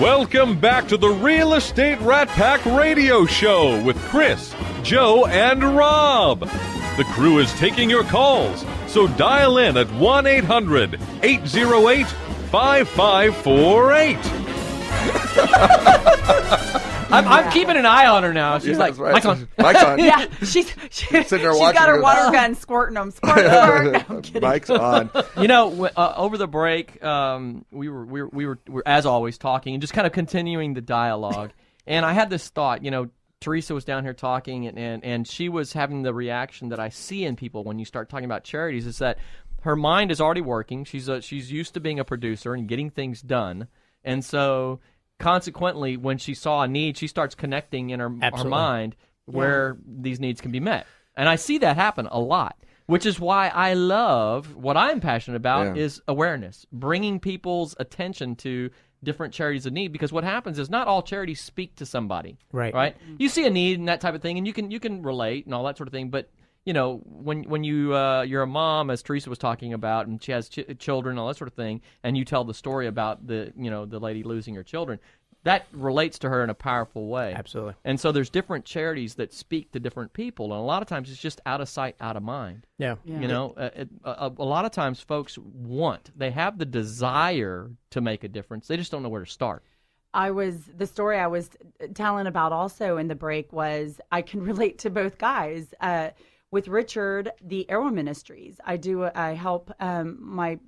Welcome back to the Real Estate Rat Pack Radio Show with Chris, Joe, and Rob. The crew is taking your calls, so dial in at 1-800-808-5548. I'm keeping an eye on her now. She's like, right. Mike's on. Mike's on. Yeah, she's Sitting there got her watching water gun squirting them. Squirt, squirt. No, I'm kidding. Mike's on. You know, over the break, we were as always talking and just kind of continuing the dialogue. And I had this thought. You know, Teresa was down here talking, and she was having the reaction that I see in people when you start talking about charities. Is that her mind is already working. She's used to being a producer and getting things done, and so. Consequently, when she saw a need, she starts connecting in her mind where these needs can be met. And I see that happen a lot, which is why I love what I'm passionate about is awareness, bringing people's attention to different charities of need. Because what happens is not all charities speak to somebody, right? Mm-hmm. You see a need and that type of thing, and you can relate and all that sort of thing, but you know, when you're a mom, as Teresa was talking about, and she has children, all that sort of thing, and you tell the story about the lady losing her children, that relates to her in a powerful way. Absolutely. And so there's different charities that speak to different people, and a lot of times it's just out of sight, out of mind. Yeah. You know, a lot of times folks they have the desire to make a difference. They just don't know where to start. The story I was telling about also in the break was I can relate to both guys. With Richard, the Arrow Ministries, I help one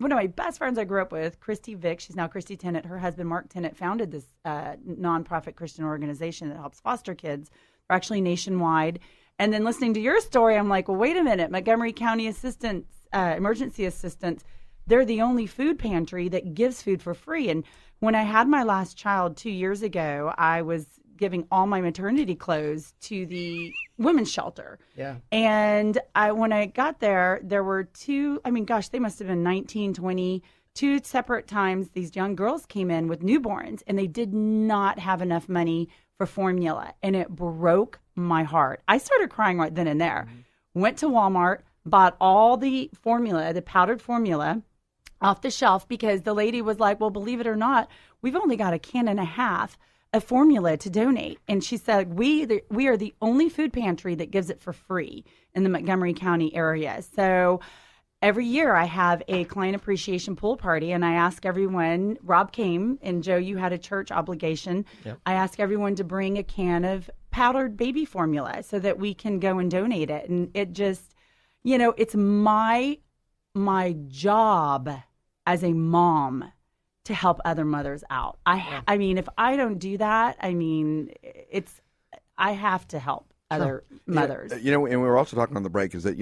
of my best friends I grew up with, Christy Vick. She's now Christy Tennant. Her husband, Mark Tennant, founded this nonprofit Christian organization that helps foster kids. They're actually nationwide. And then listening to your story, I'm like, well, wait a minute. Montgomery County assistants, emergency assistants, they're the only food pantry that gives food for free. And when I had my last child 2 years ago, I was giving all my maternity clothes to the women's shelter. Yeah. And when I got there, there were they must have been 19, 20, two separate times these young girls came in with newborns, and they did not have enough money for formula. And it broke my heart. I started crying right then and there. Mm-hmm. Went to Walmart, bought all the formula, the powdered formula, off the shelf, because the lady was like, well, believe it or not, we've only got a can and a half of formula to donate. And she said, we are the only food pantry that gives it for free in the Montgomery County area. So every year I have a client appreciation pool party, and I ask everyone, Rob came, and Joe, you had a church obligation. Yep. I ask everyone to bring a can of powdered baby formula so that we can go and donate it. And it just, it's my job as a mom to help other mothers out. I mean, if I don't do that, I have to help other mothers. And we were also talking on the break is that,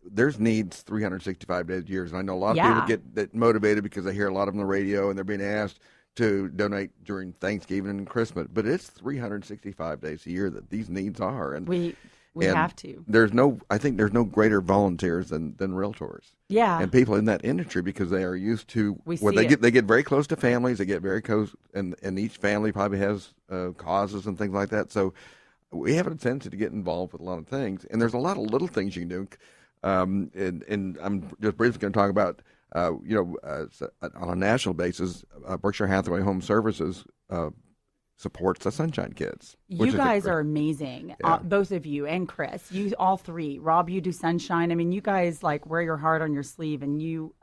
there's needs 365 days a year. And I know a lot of people get motivated because they hear a lot of them on the radio and they're being asked to donate during Thanksgiving and Christmas. But it's 365 days a year that these needs are. And we have to. I think there's no greater volunteers than realtors. Yeah. And people in that industry, because they are used to they get very close to families, they get very close, and each family probably has causes and things like that. So we have a tendency to get involved with a lot of things, and there's a lot of little things you can do. And I'm just briefly going to talk about on a national basis, Berkshire Hathaway Home Services supports the Sunshine Kids. You guys are amazing, both of you, and Chris. You all three. Rob, you do Sunshine. I mean, you guys wear your heart on your sleeve, and you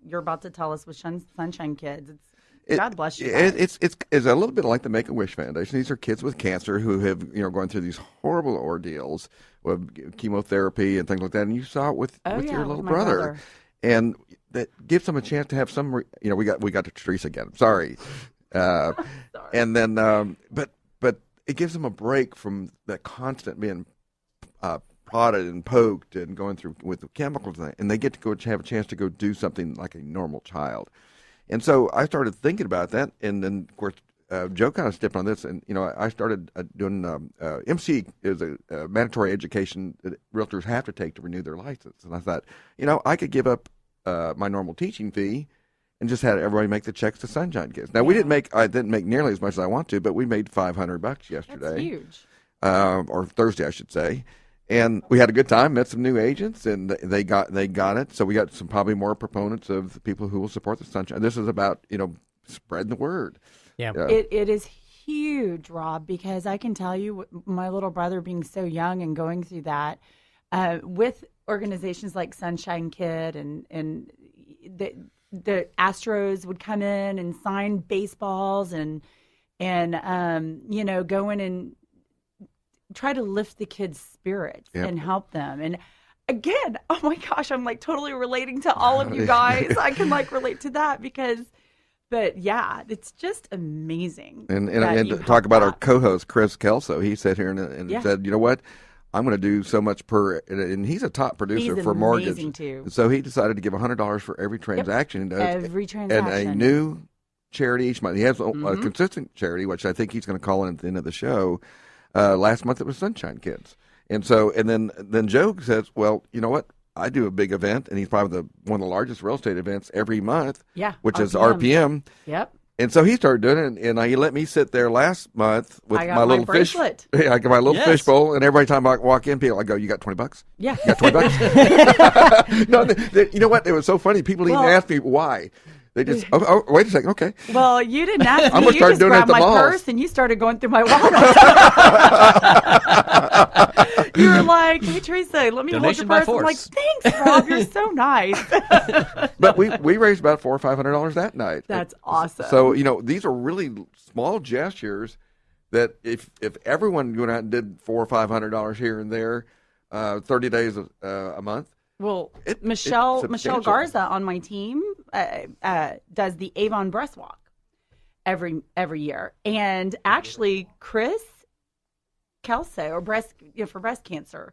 you're about to tell us with Sunshine Kids. God bless you. It's a little bit like the Make-A-Wish Foundation. These are kids with cancer who have going through these horrible ordeals with chemotherapy and things like that. And you saw it with your little brother, and that gives them a chance to have some. We got to Teresa again. Sorry. And then, but it gives them a break from that constant being prodded and poked and going through with the chemicals, and they get to go have a chance to go do something like a normal child. And so I started thinking about that, and then of course Joe kind of stepped on this, and I started doing MC is a mandatory education that realtors have to take to renew their license, and I thought I could give up my normal teaching fee and just had everybody make the checks to Sunshine Kids. Now, I didn't make nearly as much as I want to, but we made $500 yesterday. That's huge. Or Thursday, I should say. And we had a good time, met some new agents, and they got it. So we got some probably more proponents of the people who will support the Sunshine. This is about, spreading the word. Yeah. It is huge, Rob, because I can tell you, my little brother being so young and going through that, with organizations like Sunshine Kid and the Astros would come in and sign baseballs and go in and try to lift the kids' spirits and help them. And again, oh my gosh, I'm like totally relating to all of you guys. I can like relate to that but yeah, it's just amazing. And to talk about our co-host, Chris Kelso, he sat here and said, you know what? I'm going to do so much per, and he's a top producer for mortgage. Too. So he decided to give $100 for every transaction he does. Every transaction. And a new charity each month. He has a consistent charity, which I think he's going to call in at the end of the show. Last month it was Sunshine Kids. And so, and then Joe says, well, you know what? I do a big event, and he's probably one of the largest real estate events every month, which is RPM. Yep. And so he started doing it, and he let me sit there last month with my little bracelet. fish. I got my little fish bowl, and every time I walk in, people, I go, "You got $20? Yeah, you got $20?" No, you know what? It was so funny. People didn't ask me why. They just, oh, wait a second, okay. Well, you didn't ask me. I'm gonna start doing it at the malls. malls. My purse, and you started going through my wallet. You were like, "Hey, Teresa, let me Donation hold by your purse." force. I'm like, "Thanks, Rob. You're so nice." But we raised about $400 or $500 that night. That's awesome. So these are really small gestures that if everyone went out and did $400 or $500 here and there, 30 days a month. Well, Michelle Garza on my team does the Avon Breast Walk every year, and actually Chris Kelso for breast cancer,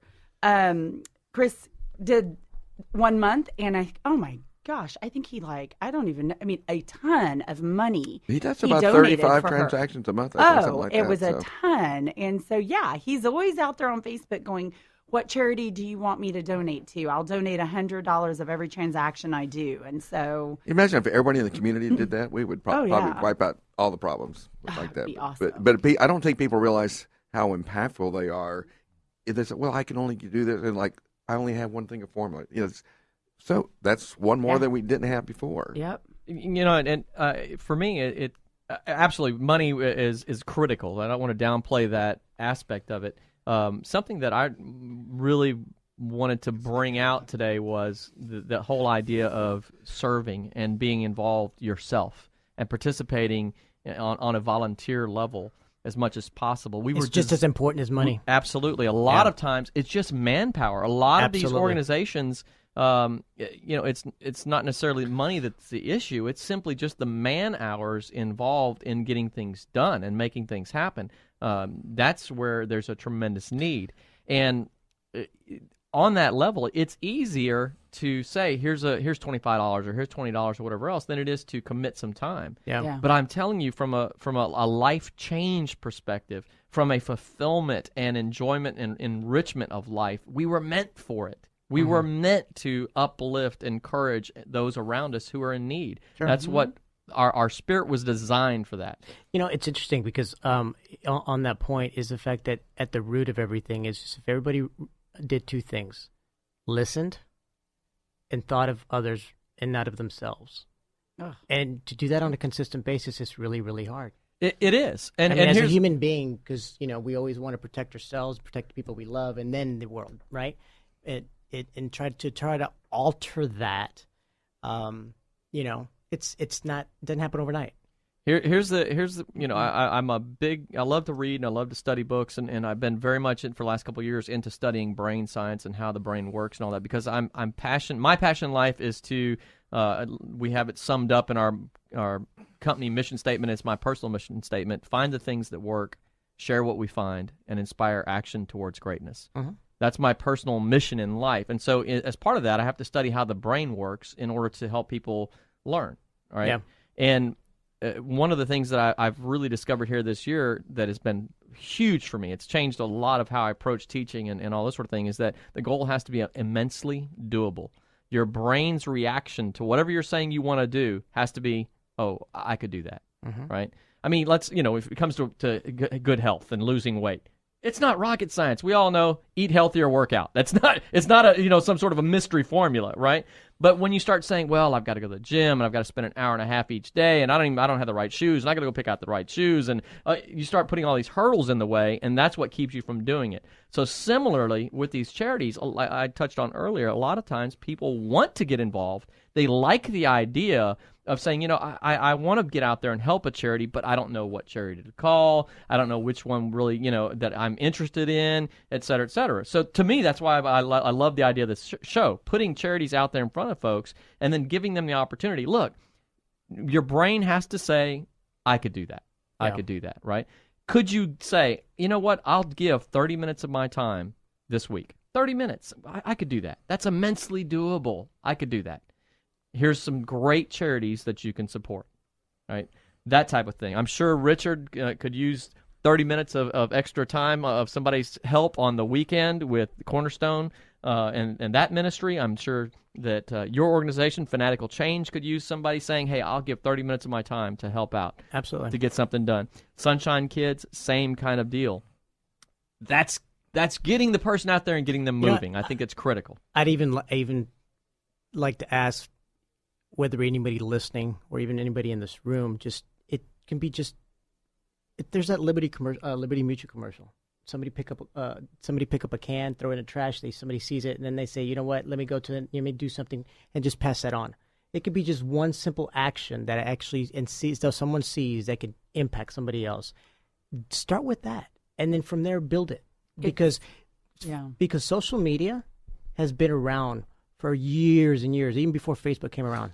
Chris did 1 month, and oh my gosh, I think he a ton of money. He does about 35 transactions a month. I think, something like it was a ton, and so he's always out there on Facebook going, what charity do you want me to donate to? I'll donate $100 of every transaction I do. And so, imagine if everybody in the community did that, we would probably wipe out all the problems like that. Be awesome. But I don't think people realize how impactful they are. They say, "Well, I can only do this," and I only have one thing of formula. So that's one more than we didn't have before. Yep. And for me, it absolutely money is critical. I don't want to downplay that aspect of it. Something that I really wanted to bring out today was the whole idea of serving and being involved yourself and participating on a volunteer level as much as possible. It's just as important as money. Absolutely. A lot of times it's just manpower. A lot of these organizations, it's not necessarily money that's the issue. It's simply just the man hours involved in getting things done and making things happen. That's where there's a tremendous need. And on that level, it's easier to say, here's $25 or here's $20 or whatever else than it is to commit some time. Yeah. But I'm telling you, from a life change perspective, from a fulfillment and enjoyment and enrichment of life, we were meant for it. We were meant to uplift, encourage those around us who are in need. Sure. That's what our spirit was designed for that. It's interesting because on that point is the fact that at the root of everything is just if everybody did two things: listened and thought of others and not of themselves. Ugh. And to do that on a consistent basis is really, really hard. It is. And as a human being, because we always want to protect ourselves, protect the people we love, and then the world, right? And try to alter that. It's not, it doesn't happen overnight. Here's the I love to read and I love to study books, and I've been very much for the last couple of years into studying brain science and how the brain works and all that, because I'm passionate. My passion in life is to we have it summed up in our company mission statement. It's my personal mission statement: find the things that work, share what we find, and inspire action towards greatness. That's my personal mission in life. And so as part of that, I have to study how the brain works in order to help people learn. All right. Yeah. And one of the things that I've really discovered here this year that has been huge for me, it's changed a lot of how I approach teaching and all this sort of thing, is that the goal has to be immensely doable. Your brain's reaction to whatever you're saying you want to do has to be, oh, I could do that. Right? I mean, if it comes to good health and losing weight, it's not rocket science. We all know eat healthy or work out. It's not some sort of a mystery formula, right? But when you start saying, well, I've got to go to the gym and I've got to spend an hour and a half each day, and I don't have the right shoes, and I got to go pick out the right shoes, and you start putting all these hurdles in the way, and that's what keeps you from doing it. So similarly with these charities, I touched on earlier, a lot of times people want to get involved. They like the idea of saying, I want to get out there and help a charity, but I don't know what charity to call. I don't know which one really, that I'm interested in, et cetera, et cetera. So to me, that's why I love the idea of this show, putting charities out there in front of folks and then giving them the opportunity. Look, your brain has to say, I could do that. I could do that, right? Could you say, you know what, I'll give 30 minutes of my time this week. 30 minutes. I could do that. That's immensely doable. I could do that. Here's some great charities that you can support, right? That type of thing. I'm sure Richard could use 30 minutes of extra time of somebody's help on the weekend with Cornerstone and that ministry. I'm sure that your organization, Fanatical Change, could use somebody saying, hey, I'll give 30 minutes of my time to help out. Absolutely. To get something done. Sunshine Kids, same kind of deal. That's getting the person out there and getting them moving. I think it's critical. I'd even like to ask whether anybody listening or even anybody in this room, there's that Liberty Mutual commercial. Somebody pick up a can, throw it in the trash. Somebody sees it, and then they say, you know what? Let me go let me do something and just pass that on. It could be just one simple action that someone sees that could impact somebody else. Start with that, and then from there build it. Because social media has been around for years and years, even before Facebook came around.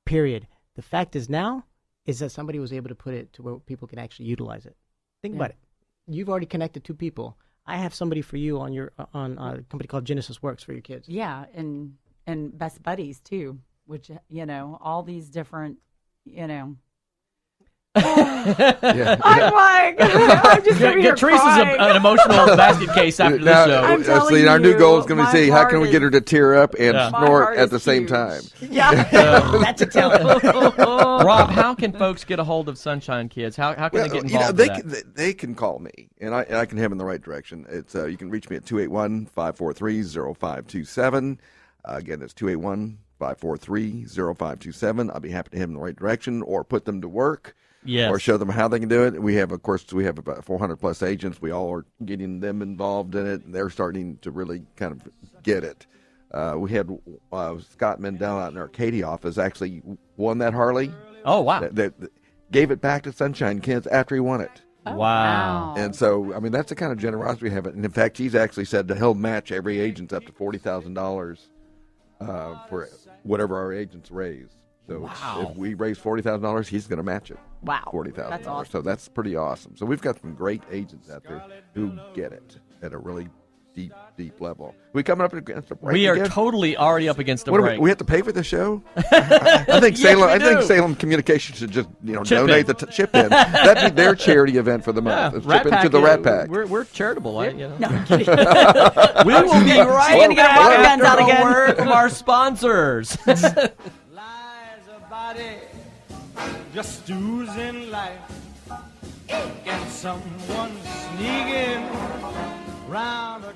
Period. The fact is now is that somebody was able to put it to where people can actually utilize it. Think about it. You've already connected two people. I have somebody for you on a company called Genesis Works for your kids. Yeah, and Best Buddies too, which all these different I'm just Teresa's an emotional basket case after this show. I'm telling our new goal is going to my be how can heart we get her to tear up and My snort heart at is the same huge. time? Yeah, That's a talent. Rob, how can folks get a hold of Sunshine Kids? How can they get involved with that? They can call me, and I can have them in the right direction. It's you can reach me at 281-543-0527. Again, it's 281-543-0527. I'll be happy to have them in the right direction or put them to work. Yes. Or show them how they can do it. We have about 400 plus agents. We all are getting them involved in it, and they're starting to really kind of get it. We had Scott Mendel out in our Katy office actually won that Harley. Oh, wow. That gave it back to Sunshine Kids after he won it. Oh, Wow. And so, I mean, that's the kind of generosity we have. And in fact, he's actually said that he'll match every agent up to $40,000 for whatever our agents raise. So if we raise $40,000, he's going to match it. Wow. $40,000. That's awesome. So that's pretty awesome. So we've got some great agents out there who get it at a really deep level. We coming up against a break. We are again? totally already up against a What break. We have to pay for the show. I think Salem. we I think do. Salem Communications should just donate in. the chip in. That'd be their charity event for the month. It's Rat chip Pack, into the Rat Pack. We're charitable. No, I'm kidding. We will be right Gonna get our water guns out after a again. word from our sponsors. Lies about it, just oozing life. And someone sneaking round a